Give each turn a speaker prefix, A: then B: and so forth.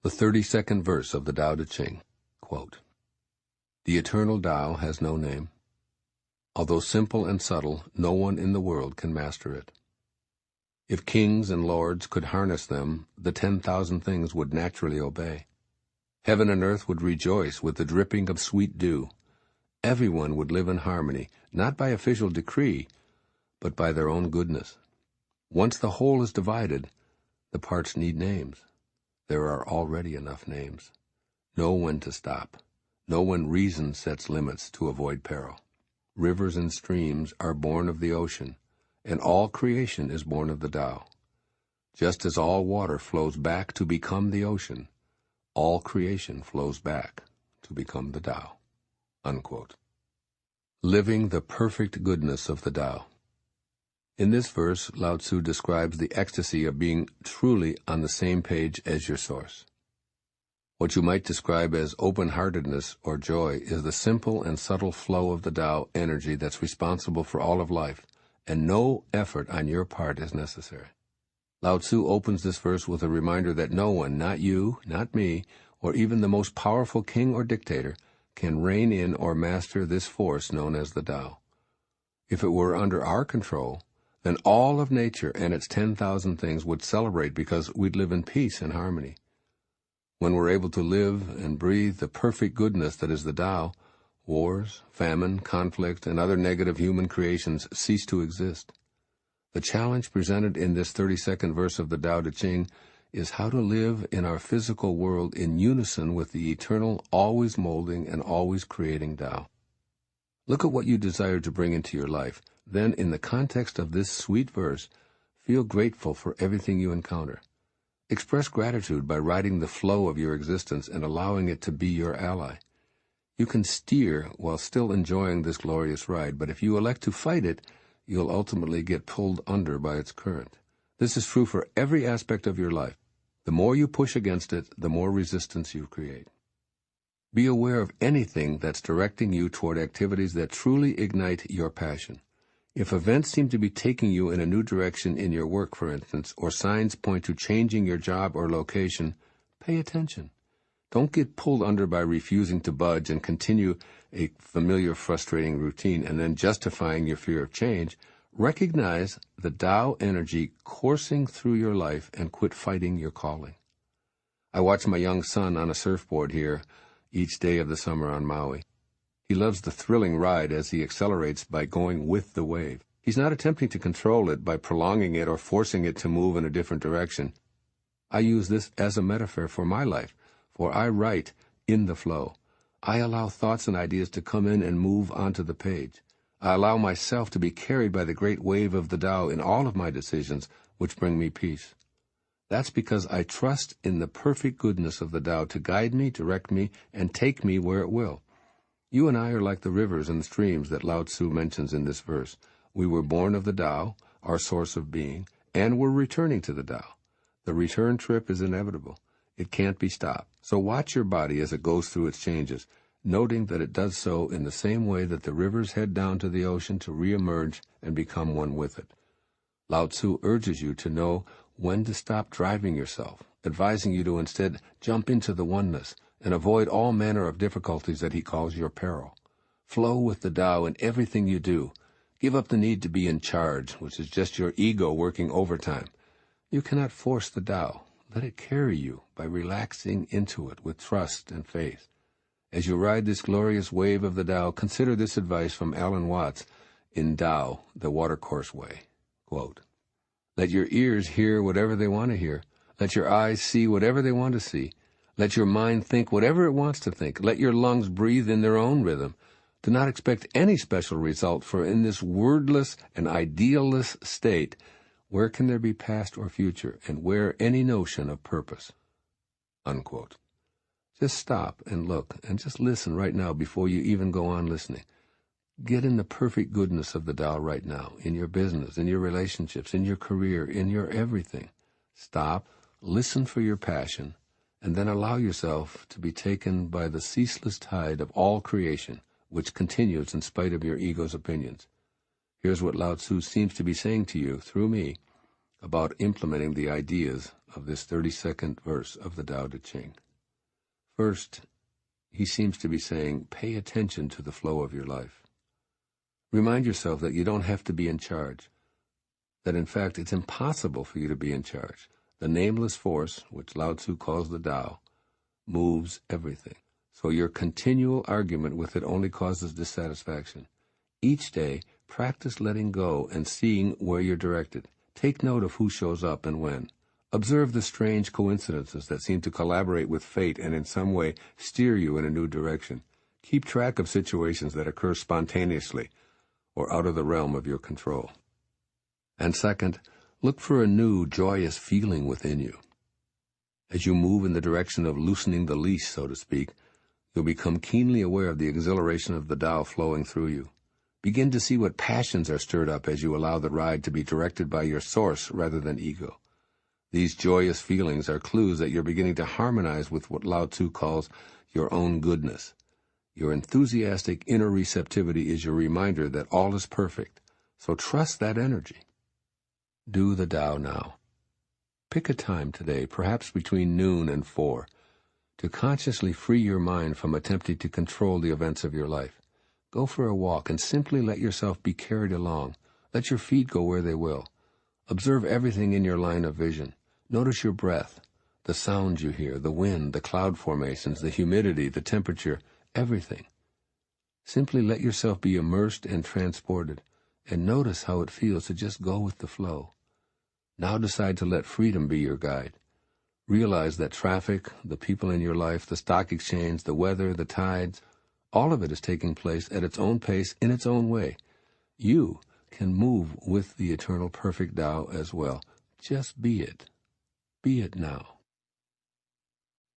A: The 32nd verse of the Tao Te Ching, quote, "The eternal Tao has no name. Although simple and subtle, no one in the world can master it. If kings and lords could harness them, the 10,000 things would naturally obey. Heaven and earth would rejoice with the dripping of sweet dew. Everyone would live in harmony, not by official decree, but by their own goodness. Once the whole is divided, the parts need names. There are already enough names. Know when to stop. Know when reason sets limits to avoid peril. Rivers and streams are born of the ocean, and all creation is born of the Tao. Just as all water flows back to become the ocean, all creation flows back to become the Tao." Unquote. Living the perfect goodness of the Tao. In this verse, Lao Tzu describes the ecstasy of being truly on the same page as your source. What you might describe as open-heartedness or joy is the simple and subtle flow of the Tao energy that's responsible for all of life, and no effort on your part is necessary. Lao Tzu opens this verse with a reminder that no one, not you, not me, or even the most powerful king or dictator, can rein in or master this force known as the Tao. If it were under our control, then all of nature and its 10,000 things would celebrate because we'd live in peace and harmony. When we're able to live and breathe the perfect goodness that is the Tao, wars, famine, conflict, and other negative human creations cease to exist. The challenge presented in this 32nd verse of the Tao Te Ching is how to live in our physical world in unison with the eternal, always molding and always creating Tao. Look at what you desire to bring into your life. Then, in the context of this sweet verse, feel grateful for everything you encounter. Express gratitude by riding the flow of your existence and allowing it to be your ally. You can steer while still enjoying this glorious ride, but if you elect to fight it, you'll ultimately get pulled under by its current. This is true for every aspect of your life. The more you push against it, the more resistance you create. Be aware of anything that's directing you toward activities that truly ignite your passion. If events seem to be taking you in a new direction in your work, for instance, or signs point to changing your job or location, pay attention. Don't get pulled under by refusing to budge and continue a familiar, frustrating routine and then justifying your fear of change. Recognize the Tao energy coursing through your life and quit fighting your calling. I watch my young son on a surfboard here each day of the summer on Maui. He loves the thrilling ride as he accelerates by going with the wave. He's not attempting to control it by prolonging it or forcing it to move in a different direction. I use this as a metaphor for my life, for I write in the flow. I allow thoughts and ideas to come in and move onto the page. I allow myself to be carried by the great wave of the Tao in all of my decisions, which bring me peace. That's because I trust in the perfect goodness of the Tao to guide me, direct me, and take me where it will. You and I are like the rivers and streams that Lao Tzu mentions in this verse. We were born of the Tao, our source of being, and we're returning to the Tao. The return trip is inevitable. It can't be stopped. So watch your body as it goes through its changes, noting that it does so in the same way that the rivers head down to the ocean to reemerge and become one with it. Lao Tzu urges you to know when to stop driving yourself, advising you to instead jump into the oneness and avoid all manner of difficulties that he calls your peril. Flow with the Tao in everything you do. Give up the need to be in charge, which is just your ego working overtime. You cannot force the Tao. Let it carry you by relaxing into it with trust and faith. As you ride this glorious wave of the Tao, consider this advice from Alan Watts in Tao, the Watercourse Way. Quote, "Let your ears hear whatever they want to hear. Let your eyes see whatever they want to see. Let your mind think whatever it wants to think. Let your lungs breathe in their own rhythm. Do not expect any special result, for in this wordless and idealless state, where can there be past or future, and where any notion of purpose?" Unquote. Just stop and look and just listen right now before you even go on listening. Get in the perfect goodness of the Tao right now, in your business, in your relationships, in your career, in your everything. Stop, listen for your passion, and then allow yourself to be taken by the ceaseless tide of all creation, which continues in spite of your ego's opinions. Here's what Lao Tzu seems to be saying to you through me. about implementing the ideas of this 32nd verse of the Tao Te Ching. First, he seems to be saying, pay attention to the flow of your life. Remind yourself that you don't have to be in charge, that in fact it's impossible for you to be in charge. The nameless force, which Lao Tzu calls the Tao, moves everything. So your continual argument with it only causes dissatisfaction. Each day, practice letting go and seeing where you're directed. Take note of who shows up and when. Observe the strange coincidences that seem to collaborate with fate and in some way steer you in a new direction. Keep track of situations that occur spontaneously or out of the realm of your control. And second, look for a new, joyous feeling within you. As you move in the direction of loosening the leash, so to speak, you'll become keenly aware of the exhilaration of the Tao flowing through you. Begin to see what passions are stirred up as you allow the ride to be directed by your source rather than ego. These joyous feelings are clues that you're beginning to harmonize with what Lao Tzu calls your own goodness. Your enthusiastic inner receptivity is your reminder that all is perfect, so trust that energy. Do the Tao now. Pick a time today, perhaps between noon and 4, to consciously free your mind from attempting to control the events of your life. Go for a walk and simply let yourself be carried along. Let your feet go where they will. Observe everything in your line of vision. Notice your breath, the sounds you hear, the wind, the cloud formations, the humidity, the temperature, everything. Simply let yourself be immersed and transported, and notice how it feels to just go with the flow. Now decide to let freedom be your guide. Realize that traffic, the people in your life, the stock exchange, the weather, the tides, all of it is taking place at its own pace in its own way. You can move with the eternal perfect Tao as well. Just be it. Be it now.